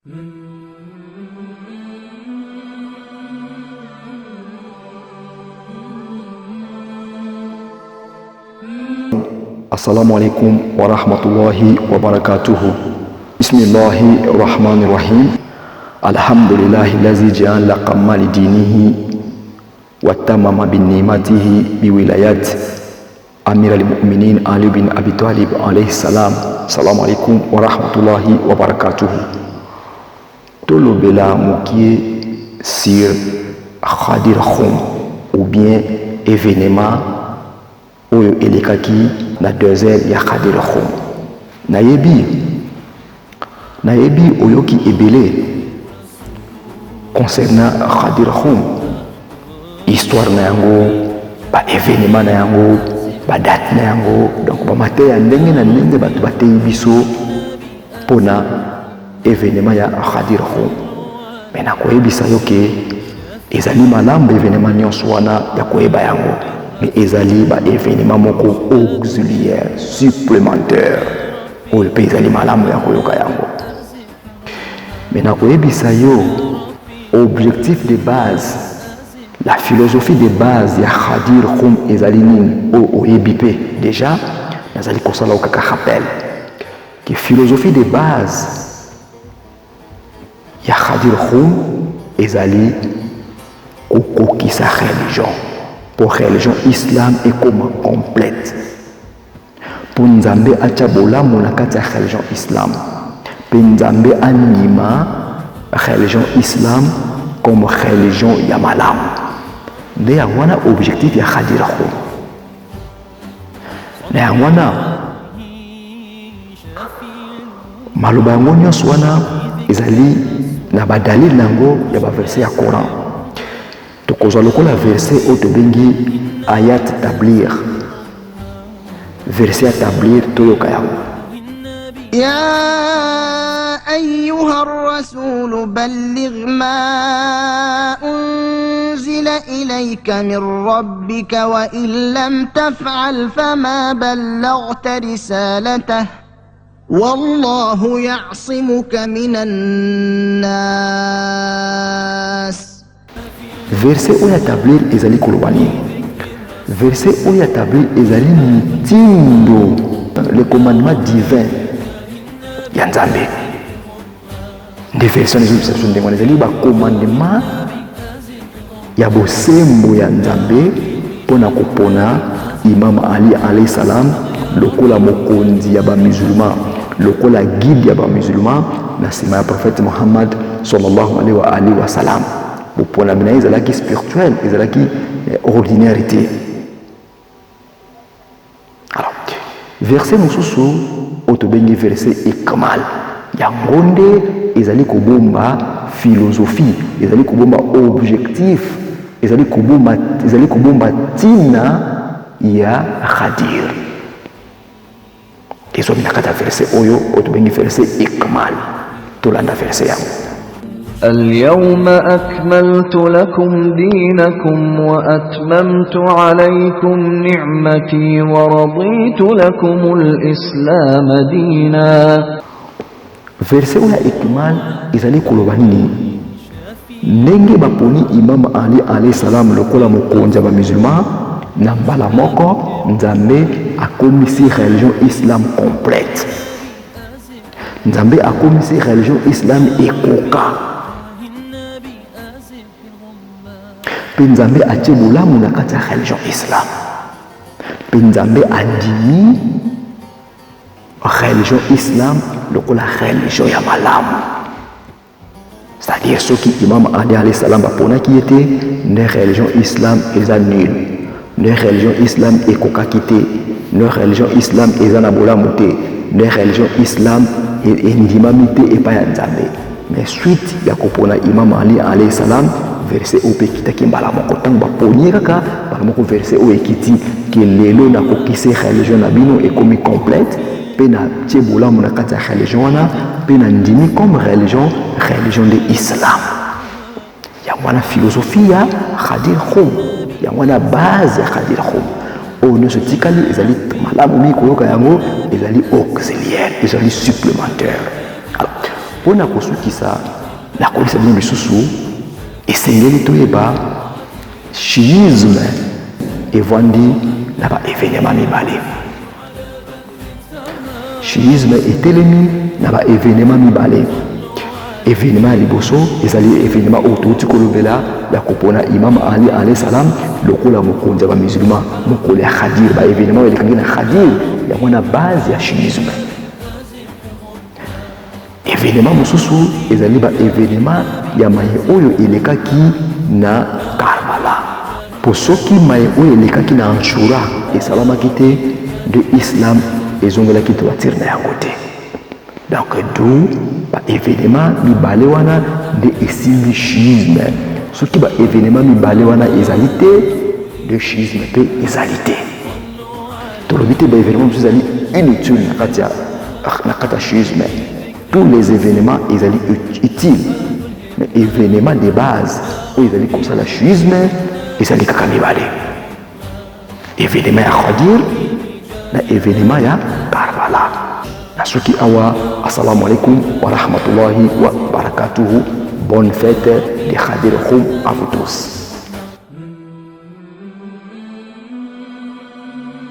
Assalamu alaikum wa rahmatullahi wa barakatuhu. Bismillahi rahmani rahim. Alhamdulillahi lazi ja'ala kamali dinihi wa tamama bin nimatihi biwilayat Amir al-Mu'minin Ali bin Abi Talib alayhi salam. Assalamu alaikum wa rahmatullahi wa barakatuhu. Tolobela mukie sur Khadir Khoum ou bien événement oyo elekaki na deuxième ya Khadir Khoum. Nayebi oyoki ebele concernant Khadir Khoum, histoire na yango, ba événement na yango, ba date na yango, donc ba mateya ndenge na ndenge batu bateyi biso pona événement ya Khadir Khoum. Mais nakoyebisa yo ke ezali malamu événement nyonso wana ya koyeba yango, mais ezali ba événement moko auxiliaire supplémentaire oyo pe ezali malamu ya koyoka yango. Mais nakoyebisa yo objectif de base, la philosophie de base ya Khadir Khoum ezali nini oyebi pe déjà nazali kosala okaka rappel que philosophie de base ya Khadir Khoum ezali kokokisa religion pour religion islam ekoma complète pour nzambe atia bolamu na kati ya religion islam pe nzambe anima religion islam comme religion ya malamu. Nde yango wana objectif ya Khadir Khoum. Na yango wana maloba yango nyonso wana ezali na badalil nango ya baverset ya Coran. Tokozwa lokola verset oyo tobengi ayat tablir. Verset ya tablir toyoka yango. أيها الرسول بلغ ما أنزل إليك من ربك وإن لم تفعل فما بلغت رسالته والله يعصمك من الناس. Verset où établir ezali kolobani. Verset où établir ezali mitindo, le commandement divin ya Nzambe. Des versions de mon ezali ba commandement ya bosembo ya Nzambe pona kopona Imam Ali alayhi salam lokola mokonzi ya ba musulman, lokola guide ya ba musulman na sima ya prophète Muhammad sallallahu alayhi wa sallam. Pona mina ezalaki spirituel, ezalaki ordinarité. Alors verset mosusu otobengi verset ikmal ya ngonde ezali kobomba philosophie, ezali kobomba objectif, ezali kobomba tina ya Khadir. Ezo binakata verset oyo otobengi verset ikmal. Tolanda verset yango. اليوم أكملت لكم دينكم وأتممت عليكم نعمتي ورضيت لكم الإسلام دينا. Verset oyo ikmal ezali koloba nini? Ndenge baponi Imam Ali alayhi salam lokola mokonzi ya ba musulman na mbala moko Nzambe akomisi religion islam complète. Nzambe akomisi religion islam ekoka. Pe Nzambe atie bolamu na kati ya religion islam. Pe Nzambe andimi religion islam lokola religion ya malamu. C'est-à-dire ceux qui Imam Ali alayhi salam baponaki ete ne religion islam eza nul, ne religion islam ekokaki te, ne religion islam eza na bolamu te, ne religion islam endimami te epai ya Nzambe. Mais suite ya kopona Imam Ali alayhi salam verset oyo ekitaki mbala moko ntango baponi kaka mbala moko verset oyo ekiti ke lelo nakokisi religion na bino ekomi complète pe na tie bolamu na kati ya religion wana pe na ndimi comme religion de islam. Yango wana philosophie ya Khadir Khoum, yango wana base ya Khadir Khoum oyo nyonso etikali ezali malamu mingi koyoka yango, ezali auxiliaire, ezali supplémentaire. Alors mpona kosukisa na kolisa bino lisusu esengeli toyeba chiisme evandi na baévénement mibale. Chiisme etelemi na baévénement mibale. Événement ya liboso ezali événement oyo touti kolobela ya kopona imam Ali alayhi salam lokola mokonzi ya bamusulman mokolo ya Khadir. Baévénement elekangi na Khadir yango na base ya chiisme. Événement mosusu ezali baévénement ya maye oyo elekaki na Karbala. Po soki maye oyo elekaki na Anshura esalamaki te de islam ezongelaki to batir na yango te. Donc d'où événement mibale wana de esimbi chiisme. Soki événement mibale wana ezali te de chiisme pe ezali te. Tolobi te événement mosusu ezali inutile na kati ya chiisme. Tous les événements ezali utiles, mais événements de base où ezali comme ça la chiisme ezali kaka mibale. Événement ya Khadir na événement ya Karbala. Nasuki awa, assalamu alaikum wa rahmatullahi wa barakatuhu. Bonne fête de Khadir Khoum à vous tous.